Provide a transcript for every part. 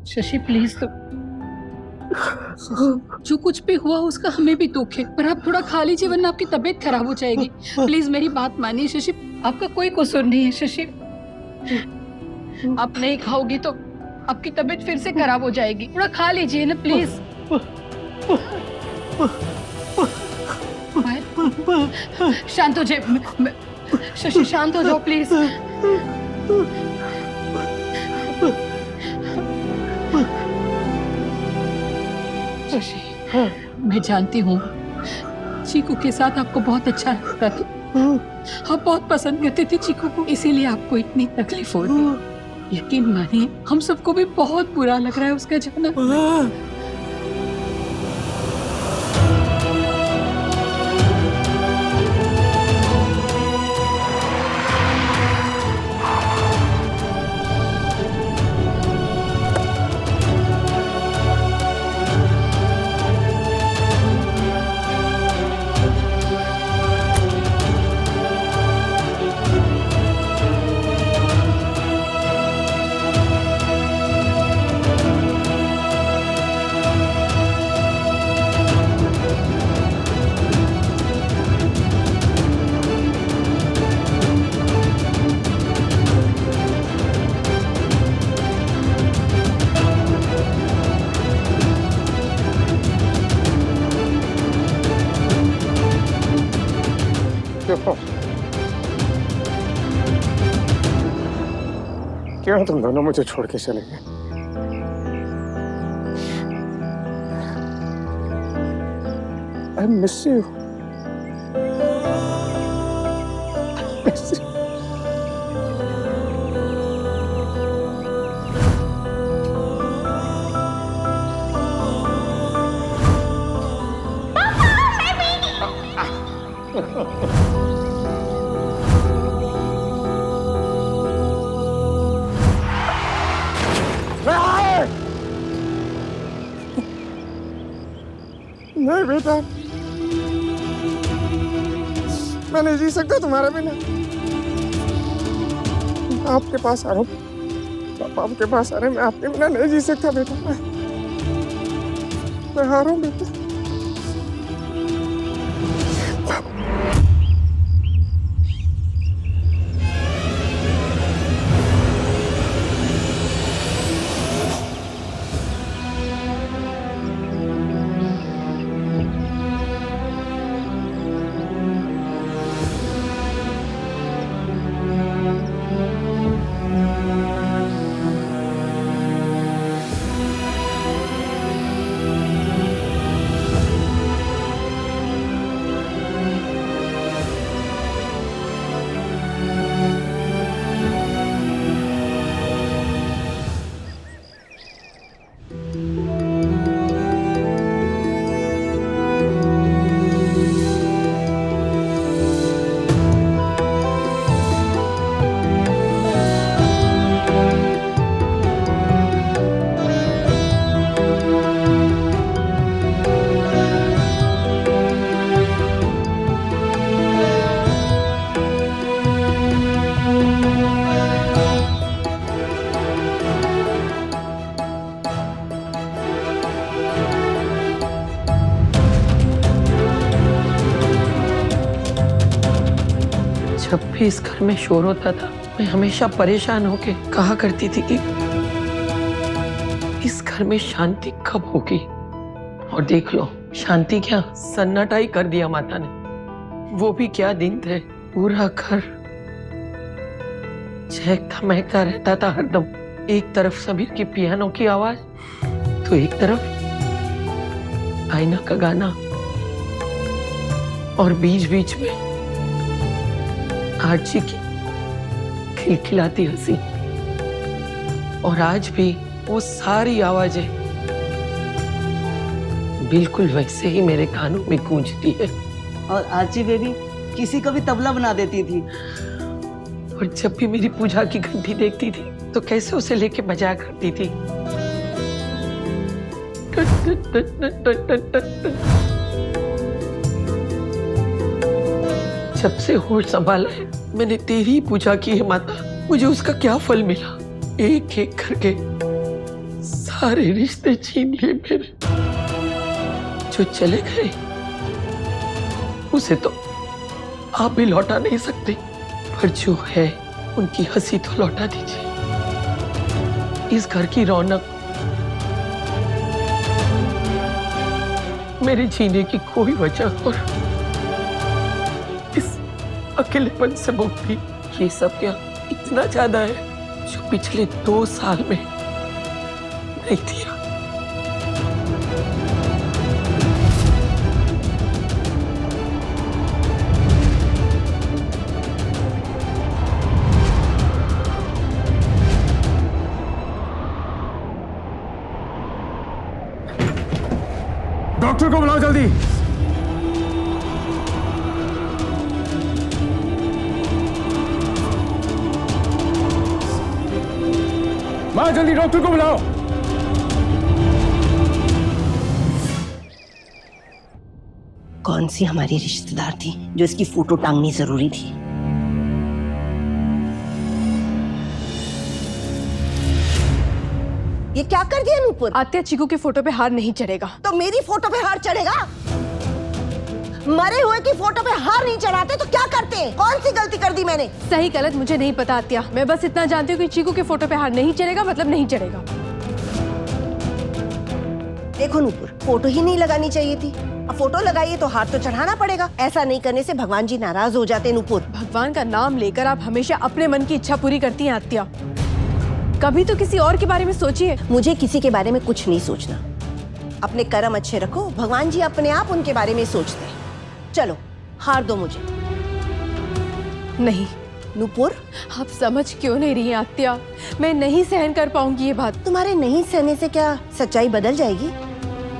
Shashi please, तो जो कुछ भी हुआ उसका हमें भी दुख है, पर आप थोड़ा खा लीजिए वरना आपकी तबीयत खराब हो जाएगी। प्लीज मेरी बात मानिए शशि, आपका कोई कसूर नहीं है शशि। आप नहीं खाओगी तो आपकी तबीयत फिर से खराब हो जाएगी। थोड़ा खा लीजिए ना प्लीज। शांत हो जाए शशि, शांत हो जाओ प्लीज। शशि, मैं जानती हूँ चीकू के साथ आपको बहुत अच्छा लगता था, आप बहुत पसंद करते थे चीकू को, इसीलिए आपको इतनी तकलीफ हो रही। यकीन मानिए हम सबको भी बहुत बुरा लग रहा है उसका जाना। क्यों तुम दोनों मुझे छोड़ के चले गए? I miss you. I miss you. नहीं बेटा, मैं नहीं जी सकता तुम्हारे बिना। आपके पास आ रहा हूँ, पापा आपके पास आ रहे, मैं आपके बिना नहीं जी सकता बेटा। मैं आ रहा हूँ बेटा। जब भी इस घर में शोर होता था मैं हमेशा परेशान होके कहा करती थी कि इस घर में शांति कब होगी। और देख लो शांति क्या, सन्नाटा ही कर दिया माता ने। वो भी क्या दिन थे, पूरा घर चहकता महकता रहता था हरदम। एक तरफ समीर की पियानो की आवाज तो एक तरफ आईना का गाना, और बीच बीच में आरची की खिलखिलाती हंसी। और आज भी वो सारी आवाजें बिल्कुल वैसे ही मेरे कानों में गूंजती है। और आरची बेबी किसी का भी तबला बना देती थी। और जब भी मेरी पूजा की घंटी देखती थी तो कैसे उसे लेके बजाया करती थी। जब से होश संभाला है मैंने तेरी ही पूजा की है माता। मुझे उसका क्या फल मिला? एक एक करके सारे रिश्ते छीन लिए मेरे। जो चले गए उसे तो आप भी लौटा नहीं सकते, पर जो है उनकी हंसी तो लौटा दीजिए। इस घर की रौनक, मेरे जीने की कोई वजह और इस अकेलेपन से मुक्ति, ये सब क्या इतना ज्यादा है जो पिछले 2 साल में नहीं दिया। डॉक्टर को बुलाओ जल्दी। माँ जल्दी डॉक्टर को बुलाओ। कौन सी हमारी रिश्तेदार थी जो इसकी फोटो टांगनी जरूरी थी? ये क्या कर दिया नूपुर? आत्या, चीकू की फोटो पे हार नहीं चढ़ेगा। तो मेरी फोटो पे हार चढ़ेगा? मरे हुए की फोटो पे हार नहीं चढ़ाते तो क्या करते? कौन सी गलती कर दी मैंने? सही गलत मुझे नहीं पता आत्या, मैं बस इतना जानती हूँ कि चीकू की फोटो पे हार नहीं चढ़ेगा मतलब नहीं चढ़ेगा। देखो नूपुर, फोटो ही नहीं लगानी चाहिए थी। अब फोटो लगाइए तो हार तो चढ़ाना पड़ेगा। ऐसा नहीं करने से भगवान जी नाराज हो जाते नूपुर। भगवान का नाम लेकर आप हमेशा अपने मन की इच्छा पूरी करती हैं आत्या। कभी तो किसी और के बारे में सोचिए। मुझे किसी के बारे में कुछ नहीं सोचना। अपने कर्म अच्छे रखो, भगवान जी अपने आप उनके बारे में सोचते हैं। चलो हार दो मुझे। नहीं नूपुर, आप समझ क्यों नहीं रही हैं आत्या? मैं नहीं सहन कर पाऊंगी ये बात। तुम्हारे नहीं सहने से क्या सच्चाई बदल जाएगी?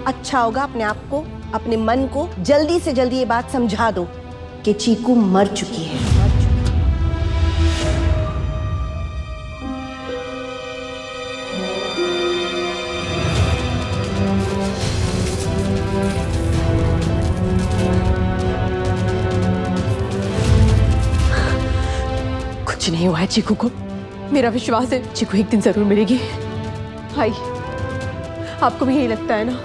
अच्छा होगा अपने आप को, अपने मन को जल्दी से जल्दी ये बात समझा दो कि चीकू मर चुकी है। कुछ नहीं हुआ है चीकू को, मेरा विश्वास है चीकू एक दिन जरूर मिलेगी। भाई, आपको भी यही लगता है ना?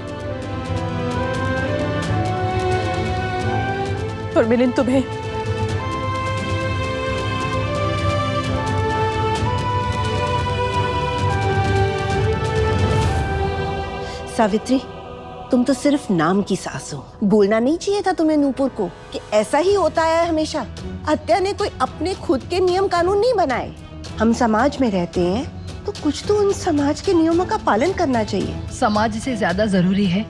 और मिलिन तुम्हें? सावित्री, तुम तो सिर्फ नाम की सास हो। बोलना नहीं चाहिए था तुम्हें नूपुर को कि ऐसा ही होता है हमेशा। आत्या ने कोई अपने खुद के नियम कानून नहीं बनाए। हम समाज में रहते हैं तो कुछ तो उन समाज के नियमों का पालन करना चाहिए। समाज से ज्यादा जरूरी है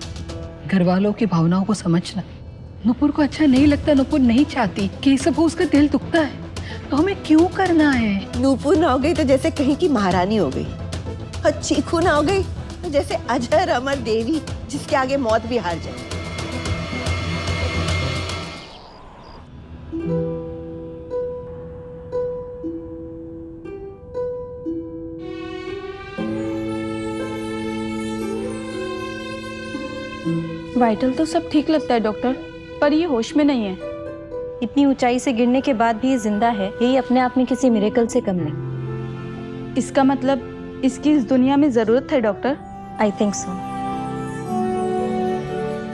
घर वालों की भावनाओं को समझना। नुपुर को अच्छा नहीं लगता, नुपुर नहीं चाहती कि ये सब हो, उसका दिल दुखता है, तो हमें क्यों करना है? नूपुर ना हो गई तो जैसे कहीं की महारानी हो गई, और चीकू ना हो गई तो जैसे अजर अमर देवी जिसके आगे मौत भी हार जाए। वाइटल तो सब ठीक लगता है डॉक्टर, पर ये होश में नहीं है। इतनी ऊंचाई से गिरने के बाद भी ये जिंदा है, यही अपने आप में किसी मिरेकल से कम नहीं। इसका मतलब इसकी इस दुनिया में जरूरत है डॉक्टर। I think so.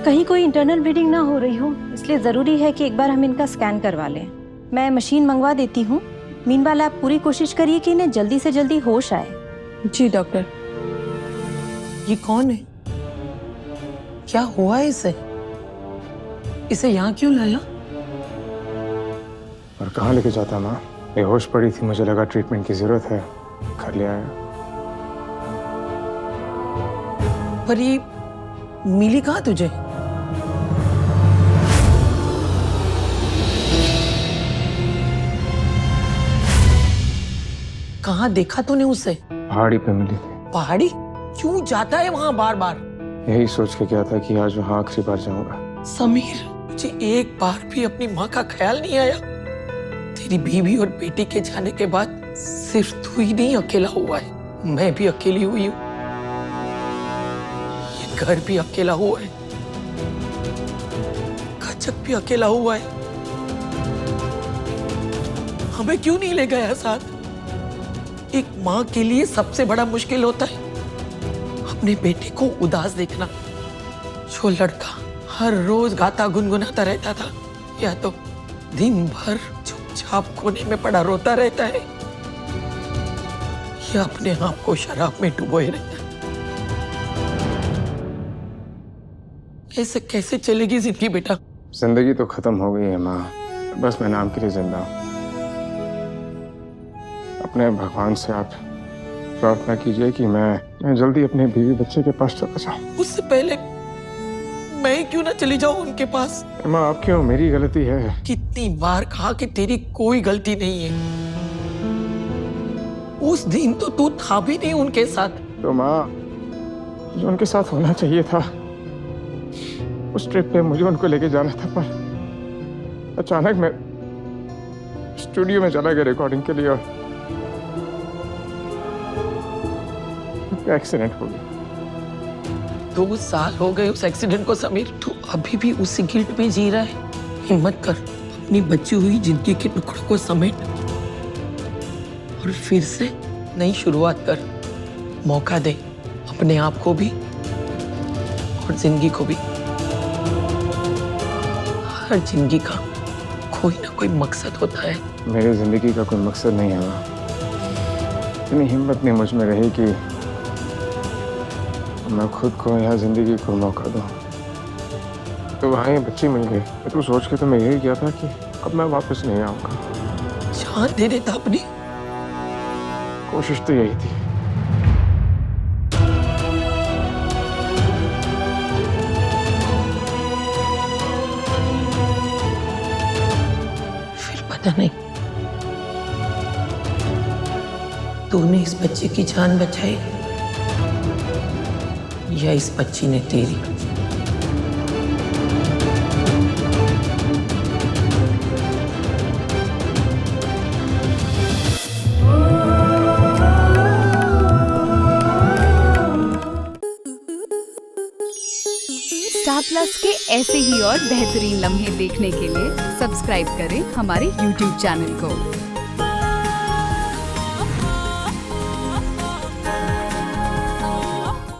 कहीं कोई इंटरनल ब्लीडिंग ना हो रही हो, इसलिए जरूरी है कि एक बार हम इनका स्कैन करवा लें। मैं मशीन मंगवा देती हूँ। मीनवाइल आप पूरी कोशिश करिए कि इन्हें जल्दी से जल्दी होश आए। जी डॉक्टर। ये कौन है? क्या हुआ है इसे? इसे यहाँ क्यों लाया? और कहाँ लेके जाता माँ? बेहोश पड़ी थी, मुझे लगा ट्रीटमेंट की जरूरत है, घर ले आया। पर ये मिली कहाँ तुझे? कहाँ देखा तूने उसे? पहाड़ी पे मिली थी। पहाड़ी? क्यों जाता है वहां बार बार? यही सोच के क्या था कि आज वहाँ आखिरी बार जाऊंगा। समीर, मुझे एक बार भी अपनी माँ का ख्याल नहीं आया। तेरी बीवी और बेटी के जाने के बाद सिर्फ तू ही नहीं अकेला हुआ है, मैं भी अकेली हुई हूँ। ये घर भी अकेला हुआ है, कचक भी अकेला हुआ है। हमें क्यों नहीं ले गया साथ? एक माँ के लिए सबसे बड़ा मुश्किल होता है अपने बेटे को उदास देखना। जो लड़का हर रोज गाता गुनगुनाता रहता था, या तो दिन भर चुपचाप कोने में पड़ा रोता रहता है, या अपने आप को शराब में डुबोए रहता है। ऐसे कैसे चलेगी जिंदगी बेटा? जिंदगी तो खत्म हो गई है माँ, बस मैं नाम के लिए जिंदा हूँ। अपने भगवान से आप प्रार्थना कीजिए कि मैं जल्दी अपने बीवी बच्चे के पास चला जाऊँ। उससे पहले मैं क्यों ना चली जाऊं उनके पास? माँ आप क्यों, मेरी गलती है। कितनी बार कहा कि तेरी कोई गलती नहीं है। उस दिन तो तू था भी नहीं उनके साथ। तो माँ, जो उनके साथ होना चाहिए था, उस ट्रिप पे मुझे उनको लेके जाना था, पर अचानक मैं स्टूडियो में चला गया रिकॉर्डिंग के लिए और एक्सीडेंट हो गया। 2 साल हो गए उस एक्सीडेंट को समीर, तू अभी भी उसी गिल्ट में जी रहा है। हिम्मत कर, अपनी बची हुई जिंदगी के टुकड़ों को समेट और फिर से नई शुरुआत कर। मौका दे अपने आप को भी और जिंदगी को भी। हर जिंदगी का कोई ना कोई मकसद होता है। मेरी जिंदगी का कोई मकसद नहीं है माँ। इतनी हिम्मत नहीं मुझ में रही कि मैं खुद को यहाँ जिंदगी को मौका दूँ। तो वहाँ ये बच्ची मिल गई, तो सोच के तो मैं यही किया था कि अब मैं वापस नहीं आऊँगा। जान दे देता अपनी। कोशिश तो यही थी। फिर पता नहीं तूने इस बच्चे की जान बचाई या इस बच्ची ने तेरी। स्टार प्लस के ऐसे ही और बेहतरीन लम्हे देखने के लिए सब्सक्राइब करें हमारे YouTube चैनल को।